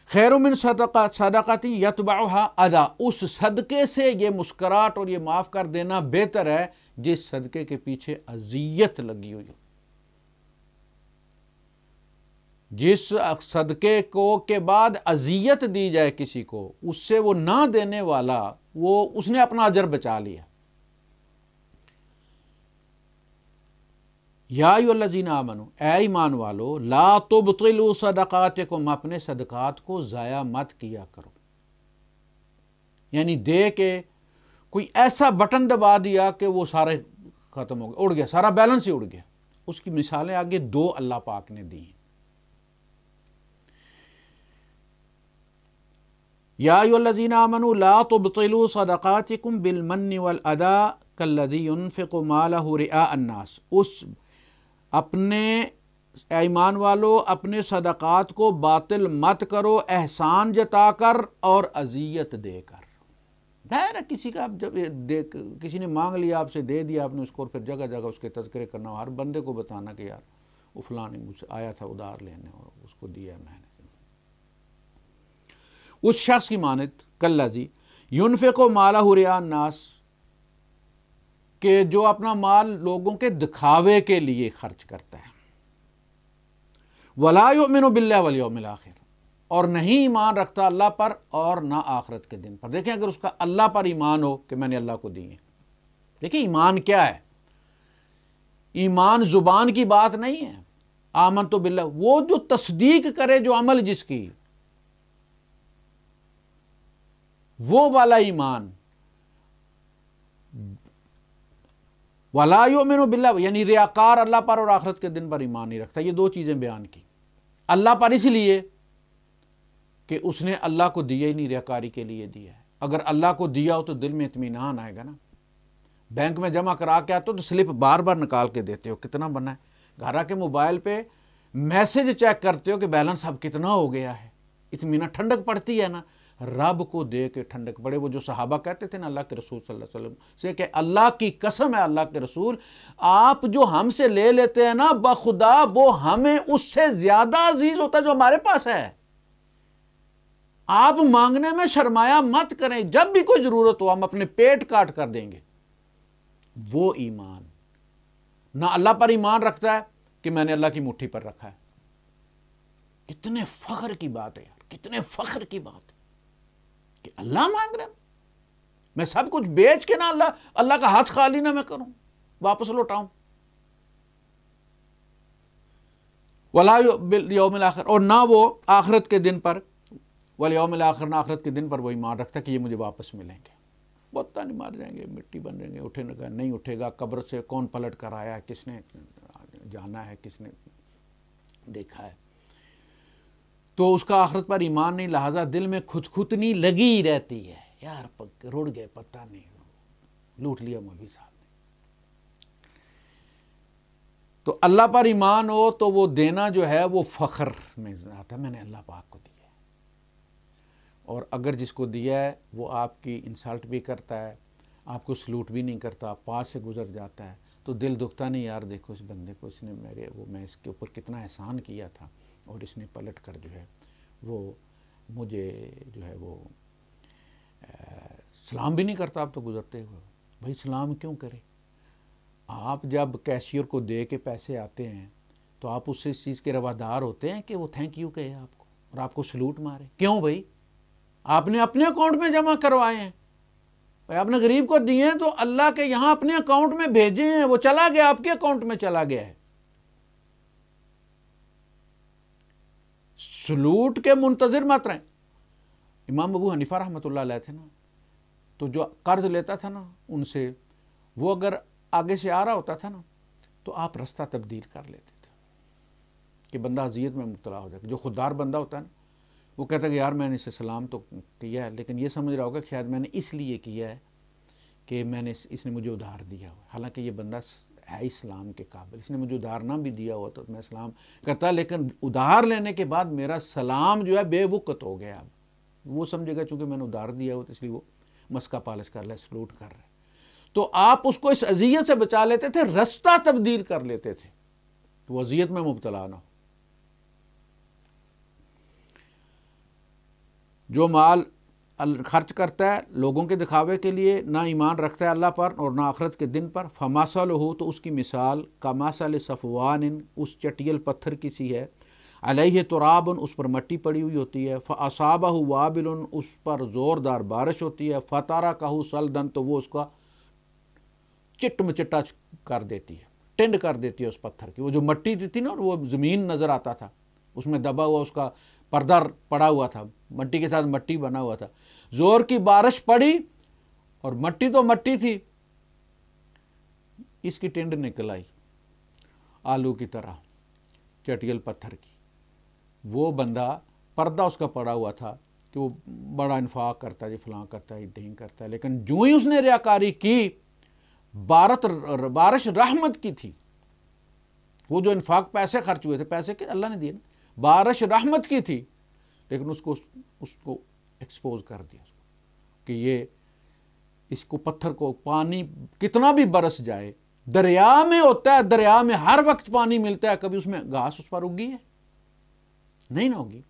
خیر من صدقۃ یتبعها اذی، اس صدقے سے یہ مسکراہٹ اور یہ معاف کر دینا بہتر ہے جس صدقے کے پیچھے اذیت لگی ہوئی ہو۔ جس صدقے کو کے بعد اذیت دی جائے کسی کو، اس سے وہ نہ دینے والا، اس نے اپنا اجر بچا لیا۔ یا ایھا الذین آمنوا، اے ایمان والو، لا تبطلوا صدقاتکم، اپنے صدقات کو ضائع مت کیا کرو۔ یعنی دے کے کوئی ایسا بٹن دبا دیا کہ وہ سارے ختم ہو گئے، اڑ گیا، سارا بیلنس ہی اڑ گیا۔ اس کی مثالیں آگے دو اللہ پاک نے دی ہیں۔ یا ایھا الذین آمنوا لا تبطلوا صدقاتکم بالمن والاذی کالذی ينفق مالہ رئاء الناس، اپنے ایمان والو اپنے صدقات کو باطل مت کرو احسان جتا کر اور اذیت دے کر۔ ظاہر ہے کسی کا جب کسی نے مانگ لیا آپ سے، دے دیا آپ نے اس کو، اور پھر جگہ جگہ اس کے تذکرے کرنا، ہر بندے کو بتانا کہ یار وہ فلاں مجھ سے آیا تھا ادھار لینے اور اس کو دیا میں نے۔ اس شخص کی مانند کالذی ينفق مالہ رئاء الناس، کہ جو اپنا مال لوگوں کے دکھاوے کے لیے خرچ کرتا ہے، ولا یؤمن باللہ والیوم الآخر، اور نہیں ایمان رکھتا اللہ پر اور نہ آخرت کے دن پر۔ دیکھیں اگر اس کا اللہ پر ایمان ہو کہ میں نے اللہ کو دی ہے، دیکھیں ایمان کیا ہے؟ ایمان زبان کی بات نہیں ہے، آمنت باللہ، وہ جو تصدیق کرے، جو عمل جس کی، وہ والا ایمان۔ ولا یؤمن باللہ، یعنی ریاکار اللہ پر اور آخرت کے دن پر ایمان نہیں رکھتا۔ یہ دو چیزیں بیان کی، اللہ پر اس لیے کہ اس نے اللہ کو دیا ہی نہیں، ریاکاری کے لیے دیا ہے۔ اگر اللہ کو دیا ہو تو دل میں اطمینان آئے گا نا۔ بینک میں جمع کرا کے آتے ہو تو سلپ بار بار نکال کے دیتے ہو، کتنا بنا ہے، گھر آ کے موبائل پہ میسج چیک کرتے ہو کہ بیلنس اب کتنا ہو گیا ہے، اطمینان، ٹھنڈک پڑتی ہے نا۔ رب کو دے کے ٹھنڈک پڑے۔ وہ جو صحابہ کہتے تھے نا اللہ کے رسول صلی اللہ علیہ وسلم سے کہ اللہ کی قسم ہے اللہ کے رسول، آپ جو ہم سے لے لیتے ہیں نا بخدا، وہ ہمیں اس سے زیادہ عزیز ہوتا ہے جو ہمارے پاس ہے۔ آپ مانگنے میں شرمایا مت کریں، جب بھی کوئی ضرورت ہو ہم اپنے پیٹ کاٹ کر دیں گے۔ وہ ایمان نہ اللہ پر ایمان رکھتا ہے کہ میں نے اللہ کی مٹھی پر رکھا ہے۔ کتنے فخر کی بات ہے یار، کتنے فخر کی بات ہے کہ اللہ مانگ رہے، میں سب کچھ بیچ کے نہ اللہ کا ہاتھ خالی نہ میں کروں، واپس لوٹاؤں۔ ولا بالیوم الآخر، اور نہ وہ آخرت کے دن پر، والیوم الآخر، نہ آخرت کے دن پر وہ ایمان رکھتا کہ یہ مجھے واپس ملیں گے۔ بہت نہیں مار جائیں گے، مٹی بن جائیں گے، اٹھے گا نہیں اٹھے گا، قبر سے کون پلٹ کر آیا ہے، کس نے جانا ہے، کس نے دیکھا ہے۔ تو اس کا آخرت پر ایمان نہیں، لہذا دل میں کھچکھچنی لگی رہتی ہے، یار رڑ گئے، پتہ نہیں لوٹ لیا مولوی صاحب نے۔ تو اللہ پر ایمان ہو تو وہ دینا جو ہے وہ فخر میں آتا ہے، میں نے اللہ پاک کو دیا ہے۔ اور اگر جس کو دیا ہے وہ آپ کی انسلٹ بھی کرتا ہے، آپ کو سلوٹ بھی نہیں کرتا، پاس سے گزر جاتا ہے، تو دل دکھتا نہیں، یار دیکھو اس بندے کو، اس نے میں اس کے اوپر کتنا احسان کیا تھا اور اس نے پلٹ کر جو ہے وہ مجھے جو ہے وہ سلام بھی نہیں کرتا اب تو گزرتے ہوئے۔ بھائی سلام کیوں کرے؟ آپ جب کیشیئر کو دے کے پیسے آتے ہیں تو آپ اس سے اس چیز کے روادار ہوتے ہیں کہ وہ تھینک یو کہے آپ کو اور آپ کو سلوٹ مارے؟ کیوں بھائی؟ آپ نے اپنے اکاؤنٹ میں جمع کروائے ہیں، بھائی آپ نے غریب کو دیے ہیں تو اللہ کے یہاں اپنے اکاؤنٹ میں بھیجے ہیں، وہ چلا گیا، آپ کے اکاؤنٹ میں چلا گیا ہے۔ سلوٹ کے منتظر مت رہیں۔ امام ابو حنیفہ رحمۃ اللہ علیہ تھے نا، تو جو قرض لیتا تھا نا ان سے، وہ اگر آگے سے آ رہا ہوتا تھا نا تو آپ رستہ تبدیل کر لیتے تھے کہ بندہ اذیت میں مبتلا ہو جائے۔ جو خوددار بندہ ہوتا ہے نا وہ کہتا ہے کہ یار میں نے اسے سلام تو کیا ہے، لیکن یہ سمجھ رہا ہوگا کہ شاید میں نے اس لیے کیا ہے کہ اس نے مجھے ادھار دیا ہوا، حالانکہ یہ بندہ ہے اسلام کے قابل، اس نے مجھے ادھار نہ بھی دیا ہوا تو میں سلام کرتا، لیکن ادھار لینے کے بعد میرا سلام جو ہے بے وقت ہو گیا۔ اب وہ سمجھے گا چونکہ میں نے ادھار دیا ہوا تو اس لیے وہ مسکا پالش کر رہا ہے، سلوٹ کر رہا ہے۔ تو آپ اس کو اس اذیت سے بچا لیتے تھے، رستہ تبدیل کر لیتے تھے تو وہ اذیت میں مبتلا نہ ہو۔ جو مال خرچ کرتا ہے لوگوں کے دکھاوے کے لیے، نہ ایمان رکھتا ہے اللہ پر اور نہ آخرت کے دن پر، فمثلہ تو اس کی مثال کمثل صفوان اس چٹیل پتھر کی سی ہے، علیہ تراب اس پر مٹی پڑی ہوئی ہوتی ہے، فاصابہ وابل اس پر زوردار بارش ہوتی ہے، فترکہ صلدا تو وہ اس کا چٹ مچٹا کر دیتی ہے، ٹنڈ کر دیتی ہے اس پتھر کی۔ وہ جو مٹی تھی نا، وہ زمین نظر آتا تھا، اس میں دبا ہوا اس کا پردہ پڑا ہوا تھا، مٹی کے ساتھ مٹی بنا ہوا تھا، زور کی بارش پڑی اور مٹی تو مٹی تھی، اس کی ٹنڈ نکل آئی آلو کی طرح چٹیل پتھر کی۔ وہ بندہ پردہ اس کا پڑا ہوا تھا کہ وہ بڑا انفاق کرتا ہے، جی فلاں کرتا ہے، ڈھینگ کرتا ہے، لیکن جو ہی اس نے ریاکاری کی، بارش رحمت کی تھی، وہ جو انفاق پیسے خرچ ہوئے تھے، پیسے کہ اللہ نے دیے نا، بارش رحمت کی تھی، لیکن اس کو ایکسپوز کر دیا کہ یہ اس کو پتھر کو پانی کتنا بھی برس جائے، دریا میں ہوتا ہے، دریا میں ہر وقت پانی ملتا ہے، کبھی اس میں گھاس اس پر اگی ہے؟ نہیں نہ ہوگی۔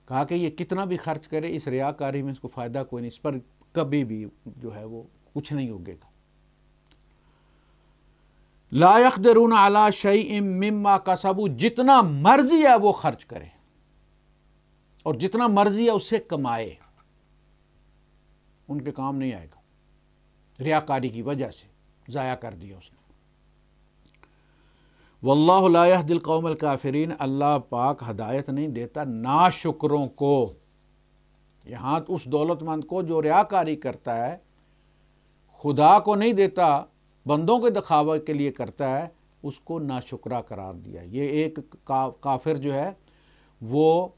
کہا کہ یہ کتنا بھی خرچ کرے، اس ریاکاری میں اس کو فائدہ کوئی نہیں، اس پر کبھی بھی جو ہے وہ کچھ نہیں اگے گا۔ لا يقدرون علی شیء مما کسبوا، جتنا مرضی ہے وہ خرچ کرے اور جتنا مرضی ہے اسے کمائے، ان کے کام نہیں آئے گا، ریاکاری کی وجہ سے ضائع کر دیا اس نے۔ واللہ لا یہدی القوم الکافرین، اللہ پاک ہدایت نہیں دیتا ناشکروں کو۔ یہاں اس دولت مند کو جو ریاکاری کرتا ہے، خدا کو نہیں دیتا، بندوں کے دکھاوے کے لیے کرتا ہے، اس کو ناشکرا قرار دیا۔ یہ ایک کافر جو ہے وہ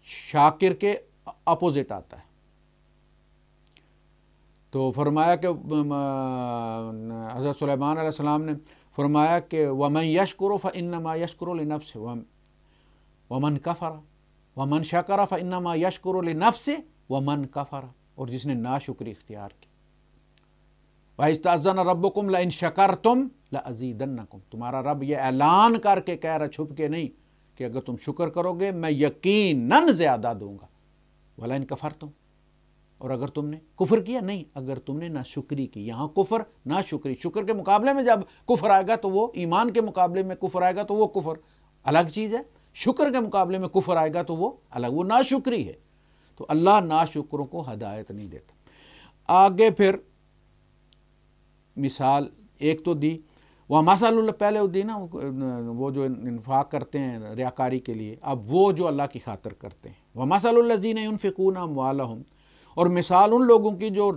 شاکر کے اپوزٹ آتا ہے۔ تو فرمایا کہ حضرت سلیمان علیہ السلام نے فرمایا کہ وَمَن يَشْكُرُ فَإِنَّمَا يَشْكُرُ لِنَفْسِهِ وَمَن كَفَرَ وَمَن شَكَرَ فَإِنَّمَا يَشْكُرُ لِنَفْسِهِ وَمَن كَفَرَ، اور جس نے ناشکری اختیار کی، وَإِذْ تَأَذَّنَ رَبُّكُمْ لَئِن شَكَرْتُمْ لَأَزِيدَنَّكُمْ، تمہارا رب یہ اعلان کر کے کہہ رہا چھپ کے نہیں کہ اگر تم شکر کرو گے میں یقیناً زیادہ دوں گا، وَلَئِن كَفَرْتُمْ، اور اگر تم نے کفر کیا، نہیں اگر تم نے ناشکری کی، یہاں کفر ناشکری، شکر کے مقابلے میں جب کفر آئے گا تو وہ ایمان کے مقابلے میں کفر آئے گا تو وہ کفر الگ چیز ہے، شکر کے مقابلے میں کفر آئے گا تو وہ الگ، وہ ناشکری ہے۔ تو اللہ ناشکروں کو ہدایت نہیں دیتا۔ آگے پھر مثال ایک تو دی، وہ مثل اللہ پہلے دی نا، وہ جو انفاق کرتے ہیں ریاکاری کے لیے، اب وہ جو اللہ کی خاطر کرتے ہیں، وَمَثَلُ الَّذِينَ يُنْفِقُونَ أَمْوَالَهُمْ، اور مثال ان لوگوں کی جو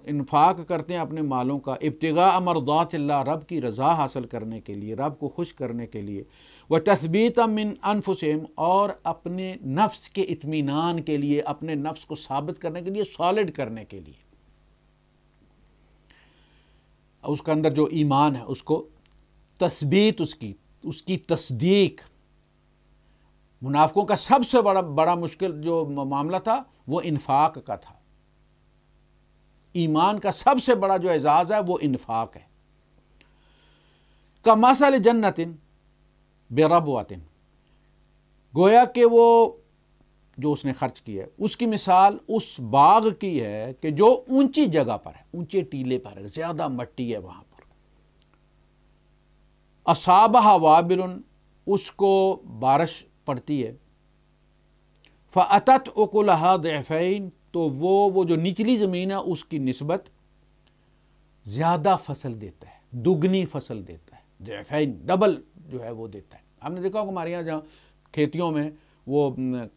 انفاق کرتے ہیں اپنے مالوں کا، ابتغاء مرضات اللہ، رب کی رضا حاصل کرنے کے لیے، رب کو خوش کرنے کے لیے، وَتَثْبِيتًا مِّنْ أَنفُسِهِمْ، اور اپنے نفس کے اطمینان کے لیے، اپنے نفس کو ثابت کرنے کے لیے، سالڈ کرنے کے لیے، اس کے اندر جو ایمان ہے اس کو تثبیت، اس کی تصدیق۔ منافقوں کا سب سے بڑا مشکل جو معاملہ تھا وہ انفاق کا تھا، ایمان کا سب سے بڑا جو اعزاز ہے وہ انفاق ہے۔ کمثل جنت بربوۃ، گویا کہ وہ جو اس نے خرچ کیا ہے اس کی مثال اس باغ کی ہے کہ جو اونچی جگہ پر ہے، اونچے ٹیلے پر ہے، زیادہ مٹی ہے وہاں پر، اصابہ وابل، اس کو بارش پڑتی ہے، فَأَتَتْ أُكُلَهَا ضِعْفَيْنِ، تو وہ جو نچلی زمین ہے اس کی نسبت زیادہ فصل دیتا ہے، دگنی فصل دیتا ہے، ضعفین، ڈبل جو ہے وہ دیتا ہے۔ ہم نے دیکھا ہوگا ہمارے یہاں جہاں کھیتیوں میں وہ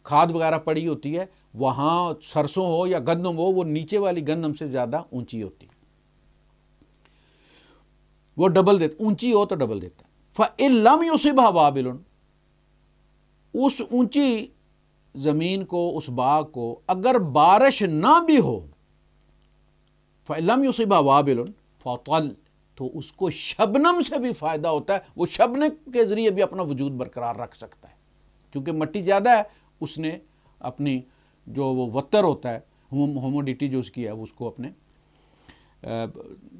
کھاد وغیرہ پڑی ہوتی ہے، وہاں سرسوں ہو یا گندم ہو، وہ نیچے والی گندم سے زیادہ اونچی ہوتی ہے، وہ ڈبل دیتا، اونچی ہو تو ڈبل دیتا ہے۔ فَإِن لَمْ يُصِبْهَا وَابِلٌ، اس اونچی زمین کو، اس باغ کو اگر بارش نہ بھی ہو، فَإِن لَمْ يُصِبْهَا وَابِلٌ فَطَلْ، تو اس کو شبنم سے بھی فائدہ ہوتا ہے، وہ شبنم کے ذریعے بھی اپنا وجود برقرار رکھ سکتا ہے، کیونکہ مٹی زیادہ ہے، اس نے اپنی جو وہ وتر ہوتا ہے، ہیومیڈیٹی جو اس کی ہے، اس کو اپنے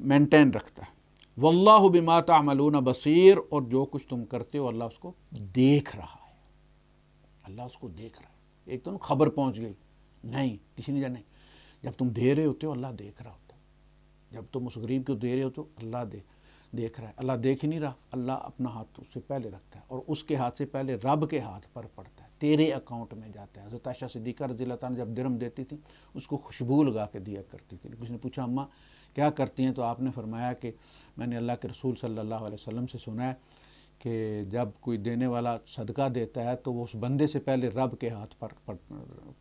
مینٹین رکھتا ہے۔ واللہ بما تعملون بصیر، اور جو کچھ تم کرتے ہو اللہ اس کو دیکھ رہا ہے، اللہ اس کو دیکھ رہا ہے۔ ایک تو خبر پہنچ گئی نہیں، کسی نے جانا نہیں۔ جب تم دے رہے ہوتے ہو اللہ دیکھ رہا ہوتا ہے، جب تم اس غریب کو دے رہے ہو تو اللہ دیکھ رہا ہے۔ اللہ دیکھ ہی نہیں رہا، اللہ اپنا ہاتھ اس سے پہلے رکھتا ہے اور اس کے ہاتھ سے پہلے رب کے ہاتھ پر پڑتا ہے، تیرے اکاؤنٹ میں جاتا ہے۔ حضرت عائشہ صدیقہ رضی اللہ تعالیٰ جب درہم دیتی تھی اس کو خوشبو لگا کے دیا کرتی تھی۔ کسی نے پوچھا اماں کیا کرتی ہیں، تو آپ نے فرمایا کہ میں نے اللہ کے رسول صلی اللہ علیہ وسلم سے سنا ہے کہ جب کوئی دینے والا صدقہ دیتا ہے تو وہ اس بندے سے پہلے رب کے ہاتھ پر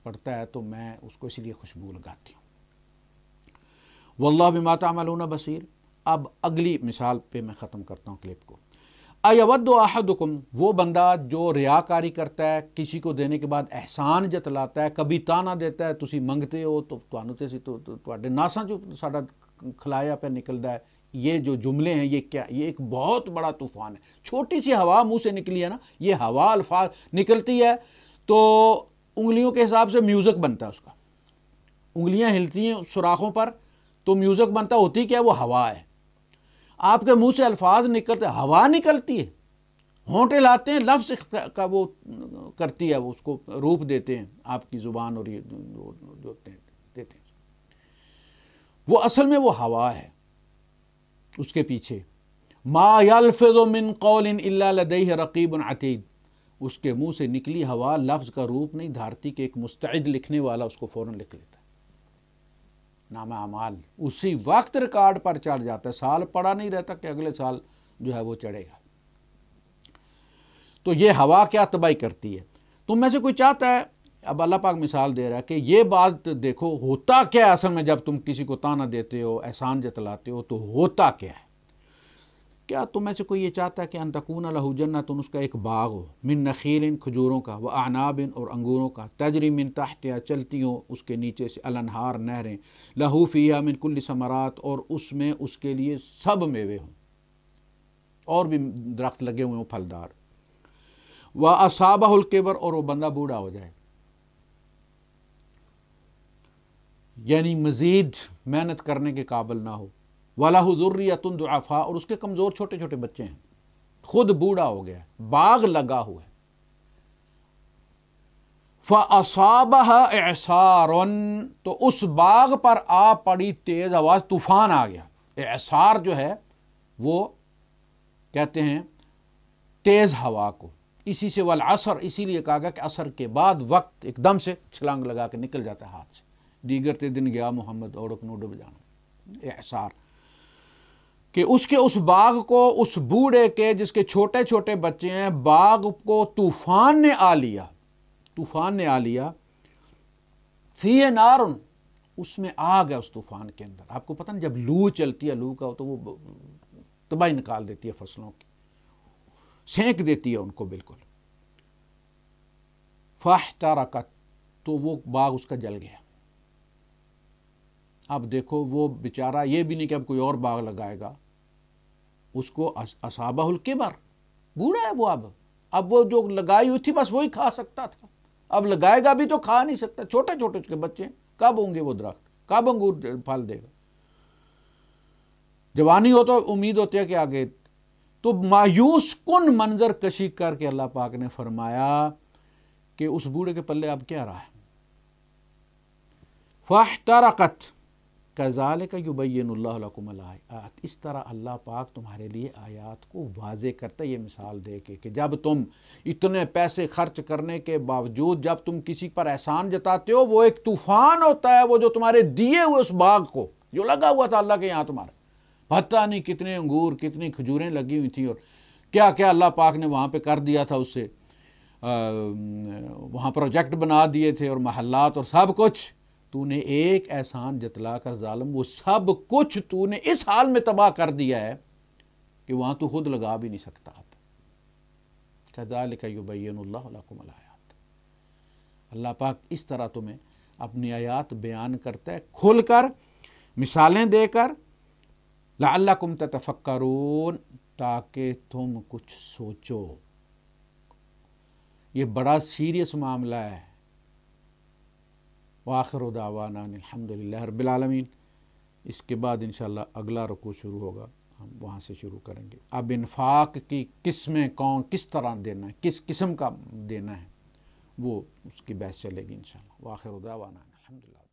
پڑتا ہے، تو میں اس کو اس لیے خوشبو لگاتی ہوں۔ واللہ بما تعملون بصیر۔ اب اگلی مثال پہ میں ختم کرتا ہوں کلپ کو۔ ایود احدکم، وہ بندہ جو ریاکاری کرتا ہے، کسی کو دینے کے بعد احسان جتلاتا ہے، کبھی تانا دیتا ہے تسی منگتے ہو تو تانوں تے سی تو تواڈے ناساں جو ساڈا کھلایا پہ نکلدا ہے۔ یہ جو جملے ہیں یہ کیا، یہ ایک بہت بڑا طوفان ہے۔ چھوٹی سی ہوا منہ سے نکلی ہے نا، یہ ہوا الفاظ نکلتی ہے تو انگلیوں کے حساب سے میوزک بنتا ہے، اس کا انگلیاں ہلتی ہیں سوراخوں پر تو میوزک بنتا، ہوتی کیا، وہ ہوا ہے۔ آپ کے منہ سے الفاظ نکلتے، ہوا نکلتی ہے، ہونٹ ہلاتے ہیں، لفظ کا وہ کرتی ہے، وہ اس کو روپ دیتے ہیں آپ کی زبان، اور یہ جو دیتے ہیں وہ اصل میں وہ ہوا ہے۔ اس کے پیچھے ما یلفظ من قول الا لدیہ رقیب عتید، اس کے منہ سے نکلی ہوا لفظ کا روپ نہیں دھارتی کہ ایک مستعد لکھنے والا اس کو فوراً لکھ لیتا ہے۔ نام اعمال اسی وقت ریکارڈ پر چڑھ جاتا ہے، سال پڑا نہیں رہتا کہ اگلے سال جو ہے وہ چڑھے گا۔ تو یہ ہوا کیا تباہی کرتی ہے۔ تم میں سے کوئی چاہتا ہے، اب اللہ پاک مثال دے رہا ہے کہ یہ بات دیکھو ہوتا کیا ہے اصل میں، جب تم کسی کو تانا دیتے ہو، احسان جتلاتے ہو تو ہوتا کیا ہے۔ کیا تم میں سے کوئی یہ چاہتا ہے کہ ان تکون لہ جنۃ، اس کا ایک باغ ہو، من نخیل، کھجوروں کا، و اعناب، اور انگوروں کا، تجری من تحتہا، چلتی ہوں اس کے نیچے سے، الانہار، نہریں، لہو فیہا من کل ثمرات، اور اس میں اس کے لیے سب میوے ہوں، اور بھی درخت لگے ہوئے ہوں پھلدار، و اصابہ الکبر، اور وہ بندہ بوڑھا ہو جائے، یعنی مزید محنت کرنے کے قابل نہ ہو، وَلَهُ ذُرِّيَّةٌ ضُعَفَاء، اور اس کے کمزور چھوٹے چھوٹے بچے ہیں، خود بوڑھا ہو گیا ہے، باغ لگا ہوا ہے، فَأَصَابَهَا إِعْصَارٌ، تو اس باغ پر آ پڑی تیز آواز، طوفان آ گیا۔ اعصار جو ہے وہ کہتے ہیں تیز ہوا کو، اسی سے والعصر، اسی لیے کہا گیا کہ عصر کے بعد وقت ایک دم سے چھلانگ لگا کے نکل جاتا ہے ہاتھ سے، دیگر تے دن گیا محمد اوڑک نو ڈب جانا۔ اعصار کہ اس باغ کو، اس بوڑھے کے جس کے چھوٹے چھوٹے بچے ہیں، باغ کو طوفان نے آ لیا، طوفان نے آ لیا، فیہ نار، اس میں آگ ہے اس طوفان کے اندر۔ آپ کو پتہ نہیں جب لو چلتی ہے، لو کا تو وہ تباہی نکال دیتی ہے فصلوں کی، سینک دیتی ہے ان کو بالکل۔ فاحترقت، تو وہ باغ اس کا جل گیا۔ اب دیکھو وہ بیچارہ یہ بھی نہیں کہ اب کوئی اور باغ لگائے گا، اس کو اصابہ الکبر، بوڑھا ہے وہ، اب وہ جو لگائی ہوئی تھی بس وہی کھا سکتا تھا، اب لگائے گا بھی تو کھا نہیں سکتا، چھوٹے چھوٹے اس کے بچے ہیں، کب ہوں گے وہ درخت، کب انگور پھل دے گا۔ جوانی ہو تو امید ہوتی ہے کہ آگے، تو مایوس کن منظر کشی کر کے اللہ پاک نے فرمایا کہ اس بوڑھے کے پلے اب کیا رہا ہے۔ فاحترقت کذالک یبین اللہ لکم الآیات، اس طرح اللہ پاک تمہارے لیے آیات کو واضح کرتا ہے، یہ مثال دے کے کہ جب تم اتنے پیسے خرچ کرنے کے باوجود جب تم کسی پر احسان جتاتے ہو، وہ ایک طوفان ہوتا ہے، وہ جو تمہارے دیے ہوئے اس باغ کو جو لگا ہوا تھا اللہ کے یہاں، تمہارے پتہ نہیں کتنے انگور، کتنی کھجوریں لگی ہوئی تھیں، اور کیا کیا اللہ پاک نے وہاں پہ کر دیا تھا، اس سے وہاں پروجیکٹ بنا دیے تھے اور محلات اور سب کچھ، تو نے ایک احسان جتلا کر ظالم وہ سب کچھ تو نے اس حال میں تباہ کر دیا ہے کہ وہاں تو خود لگا بھی نہیں سکتا۔ اب کذالک یبین اللہ لکم الآیات، اللہ پاک اس طرح تمہیں اپنی آیات بیان کرتا ہے کھل کر، مثالیں دے کر، لعلکم تتفکرون، تاکہ تم کچھ سوچو۔ یہ بڑا سیریس معاملہ ہے۔ وآخر دعوانا الحمدللہ رب العالمین۔ اس کے بعد انشاءاللہ اگلا رکوع شروع ہوگا، ہم وہاں سے شروع کریں گے۔ اب انفاق کی قسمیں کس طرح دینا ہے، کس قسم کا دینا ہے، وہ اس کی بحث چلے گی انشاءاللہ۔ وآخر دعوانا الحمدللہ۔